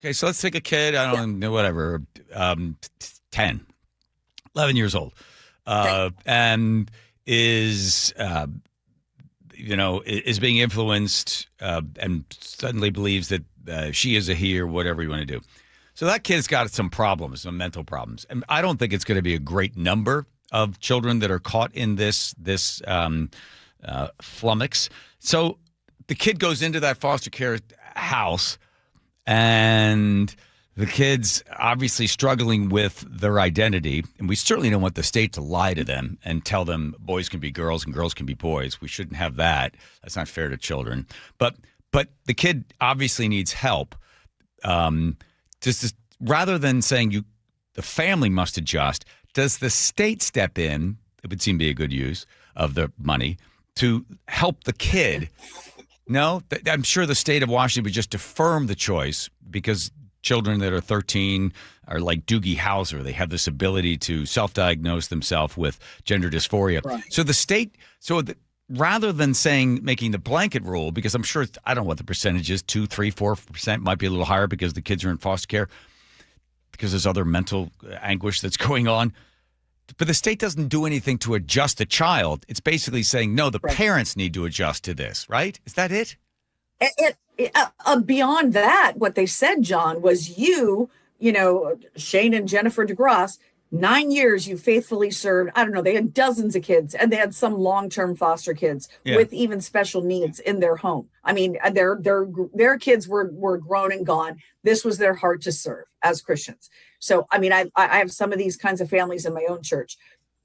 Okay, so let's take a kid, I don't know, whatever, 10, 11 years old, and is, is being influenced and suddenly believes that she is a he or whatever you want to do. So that kid's got some problems, some mental problems. And I don't think it's going to be a great number of children that are caught in this flummox. So the kid goes into that foster care house, and the kid's obviously struggling with their identity. And we certainly don't want the state to lie to them and tell them boys can be girls and girls can be boys. We shouldn't have that. That's not fair to children. But the kid obviously needs help. Rather than saying the family must adjust, does the state step in? It would seem to be a good use of the money to help the kid. No, I'm sure the state of Washington would just affirm the choice because children that are 13 are like Doogie Howser. They have this ability to self-diagnose themselves with gender dysphoria. Right. So the state, rather than making the blanket rule, because I'm sure, I don't know what the percentage is, 2, 3, 4%, might be a little higher because the kids are in foster care, because there's other mental anguish that's going on. But the state doesn't do anything to adjust the child. It's basically saying, no, the parents need to adjust to this, right? Is that it? Beyond that, what they said, John, was Shane and Jennifer DeGrasse, 9 years you faithfully served. I don't know, they had dozens of kids, and they had some long-term foster kids with even special needs in their home. I mean, their kids were grown and gone. This was their heart to serve as Christians. So, I mean, I have some of these kinds of families in my own church.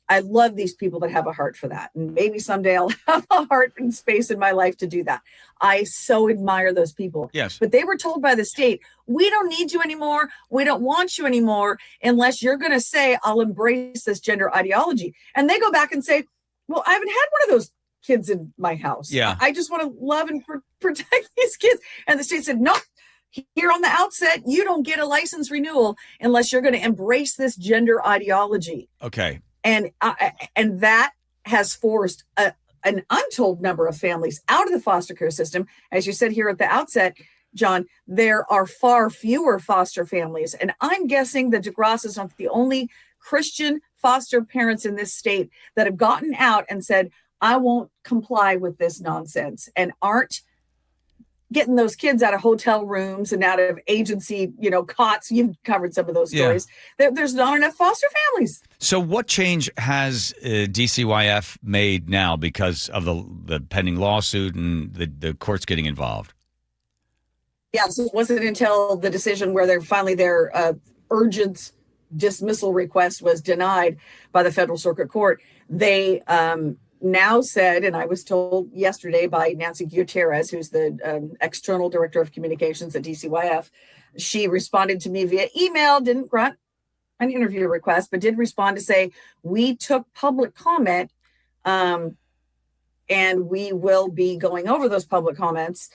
I love these people that have a heart for that. And maybe someday I'll have a heart and space in my life to do that. I so admire those people. Yes. But they were told by the state, we don't need you anymore. We don't want you anymore unless you're going to say, I'll embrace this gender ideology. And they go back and say, well, I haven't had one of those kids in my house. Yeah. I just want to love and protect these kids. And the state said, nope. Here on the outset, you don't get a license renewal unless you're going to embrace this gender ideology. Okay. And that has forced an untold number of families out of the foster care system. As you said here at the outset, John, there are far fewer foster families. And I'm guessing the DeGrasses aren't the only Christian foster parents in this state that have gotten out and said, I won't comply with this nonsense, and aren't getting those kids out of hotel rooms and out of agency, cots. You've covered some of those stories. There's not enough foster families. So what change has DCYF made now because of the pending lawsuit and the courts getting involved? Yeah, so it wasn't until the decision where their urgent dismissal request was denied by the Federal Circuit Court. They now said, and I was told yesterday by Nancy Gutierrez, who's the external director of communications at DCYF, she responded to me via email, didn't grant an interview request, but did respond to say, we took public comment and we will be going over those public comments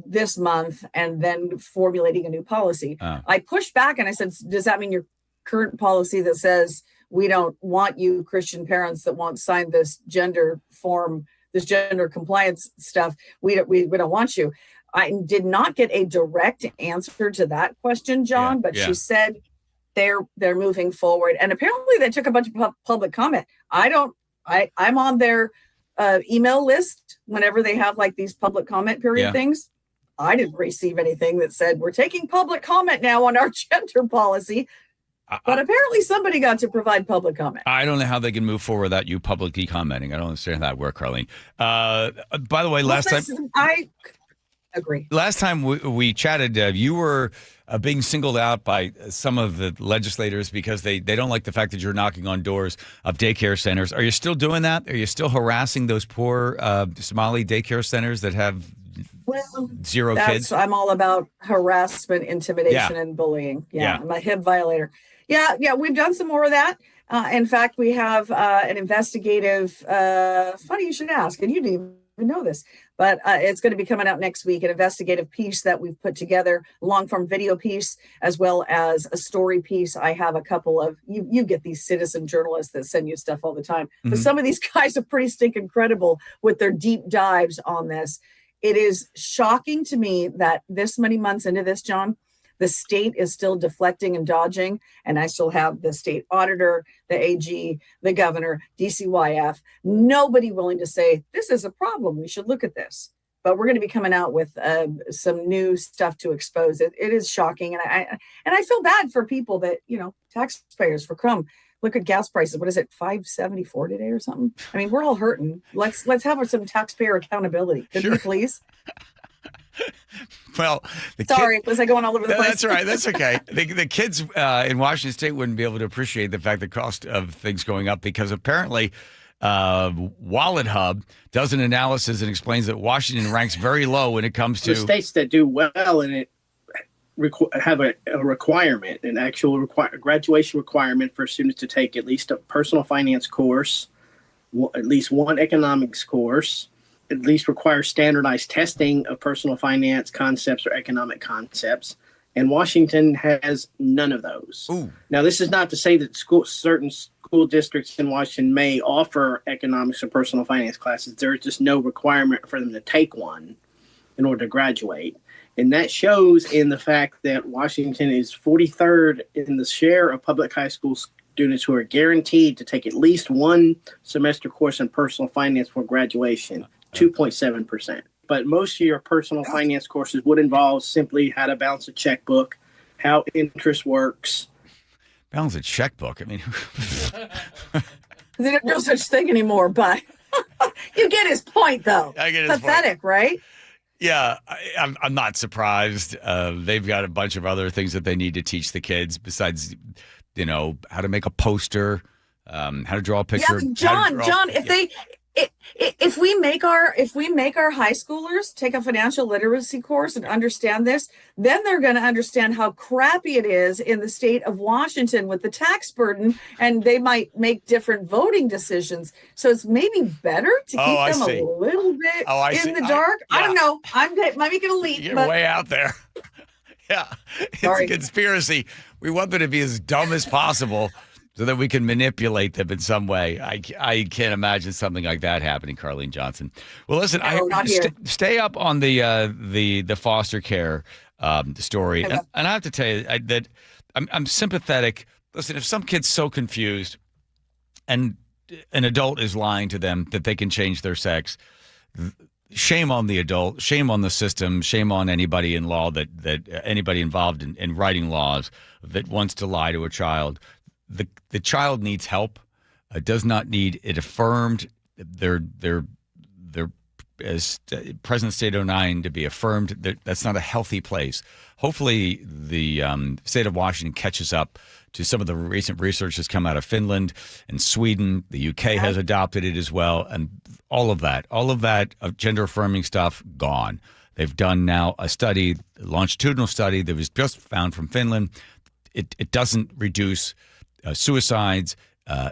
this month and then formulating a new policy. I pushed back and I said, does that mean your current policy that says we don't want you Christian parents that won't sign this gender form, this gender compliance stuff, we don't want you? I did not get a direct answer to that question, John, but she said they're moving forward. And apparently they took a bunch of public comment. I'm on their email list whenever they have like these public comment period things. I didn't receive anything that said we're taking public comment now on our gender policy. But apparently somebody got to provide public comment. I don't know how they can move forward without you publicly commenting. I don't understand how that works, Carleen. By the way, I agree. Last time we chatted, you were being singled out by some of the legislators because they don't like the fact that you're knocking on doors of daycare centers. Are you still doing that? Are you still harassing those poor Somali daycare centers that have zero kids? I'm all about harassment, intimidation, and bullying. I'm a HIB violator. Yeah, we've done some more of that. In fact, we have an investigative, funny you should ask, and you didn't even know this, but it's going to be coming out next week, an investigative piece that we've put together, a long-form video piece, as well as a story piece. I have a couple of, you get these citizen journalists that send you stuff all the time, but some of these guys are pretty stinking credible with their deep dives on this. It is shocking to me that this many months into this, John, The state is still deflecting and dodging, and I still have the state auditor, the AG, the governor, DCYF, nobody willing to say, this is a problem, we should look at this. But we're going to be coming out with some new stuff to expose it. It is shocking, and I feel bad for people that, taxpayers, for crumb. Look at gas prices. What is it, $5.74 today or something? I mean, we're all hurting. Let's have some taxpayer accountability. Could we please? Well, was I going all over the place? That's right. That's okay. The kids in Washington State wouldn't be able to appreciate the fact the cost of things going up because apparently Wallet Hub does an analysis and explains that Washington ranks very low when it comes to the states that do well in it have a requirement, an actual graduation requirement for students to take at least a personal finance course, at least one economics course, at least require standardized testing of personal finance concepts or economic concepts. And Washington has none of those. Ooh. Now, this is not to say that certain school districts in Washington may offer economics or personal finance classes. There is just no requirement for them to take one in order to graduate. And that shows in the fact that Washington is 43rd in the share of public high school students who are guaranteed to take at least one semester course in personal finance for graduation, 2.7%. But most of your personal finance courses would involve simply how to balance a checkbook, how interest works. Balance a checkbook? I mean, there's no such thing anymore, but you get his point, though. I get his Pathetic, point. Right? Yeah, I'm not surprised. They've got a bunch of other things that they need to teach the kids besides, how to make a poster, how to draw a picture. Yeah, John, if we make our high schoolers take a financial literacy course and understand this, then they're going to understand how crappy it is in the state of Washington with the tax burden, and they might make different voting decisions. So it's maybe better to keep them a little bit in the dark. I don't know. I'm making a leap. You're way out there. Yeah, it's a conspiracy. We want them to be as dumb as possible, so that we can manipulate them in some way. I can't imagine something like that happening, Carleen Johnson. Well, listen, stay up on the foster care story, and I have to tell you that I'm sympathetic. Listen, if some kid's so confused, and an adult is lying to them that they can change their sex, shame on the adult, shame on the system, shame on anybody in law that anybody involved in writing laws that wants to lie to a child. The child needs help. Does not need it affirmed. They're as President State 09 to be affirmed. That's not a healthy place. Hopefully, the state of Washington catches up to some of the recent research that's come out of Finland and Sweden. The UK has adopted it as well, and all of that gender affirming stuff gone. They've done now a study, a longitudinal study that was just found from Finland. It doesn't reduce suicides.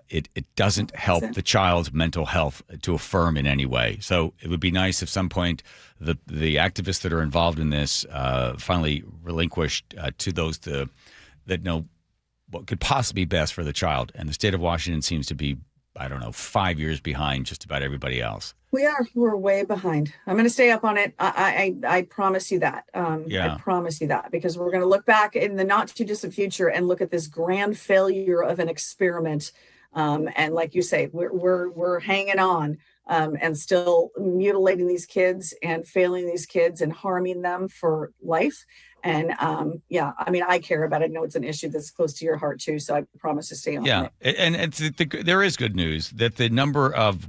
It doesn't help the child's mental health to affirm in any way. So it would be nice if some point the activists that are involved in this finally relinquished to those that know what could possibly be best for the child. And the state of Washington seems to be, 5 years behind just about everybody else. We're way behind. I'm going to stay up on it. I promise you that. I promise you that, because we're going to look back in the not too distant future and look at this grand failure of an experiment. And like you say, we're hanging on and still mutilating these kids and failing these kids and harming them for life. And I care about it. I know it's an issue that's close to your heart too. So I promise to stay on it. And there is good news that the number of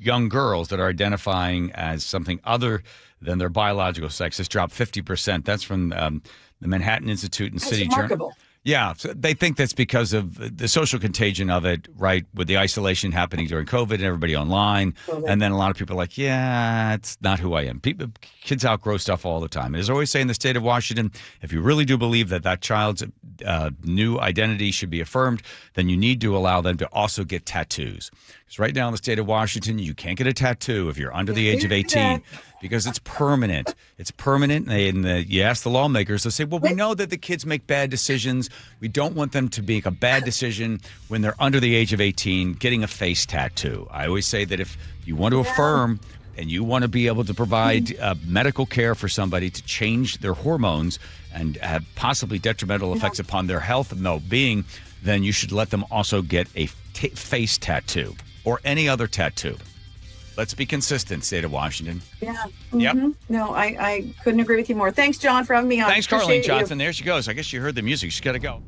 young girls that are identifying as something other than their biological sex has dropped 50%. That's from the Manhattan Institute and City Journal. Yeah, so they think that's because of the social contagion of it, right, with the isolation happening during COVID and everybody online. And then a lot of people are like, yeah, it's not who I am. Kids outgrow stuff all the time. And as I always say in the state of Washington, if you really do believe that child's new identity should be affirmed, then you need to allow them to also get tattoos. Because right now in the state of Washington, you can't get a tattoo if you're under the age of 18 because it's permanent. It's permanent. And you ask the lawmakers, they'll say, well, we know that the kids make bad decisions. We don't want them to make a bad decision when they're under the age of 18, getting a face tattoo. I always say that if you want to affirm and you want to be able to provide medical care for somebody to change their hormones and have possibly detrimental effects upon their health and well-being, then you should let them also get a face tattoo or any other tattoo. Let's be consistent, state of Washington. Yeah. Yep. No, I couldn't agree with you more. Thanks, John, for having me on. Thanks, Carleen Appreciate you. Johnson. There she goes. I guess you heard the music. She's got to go.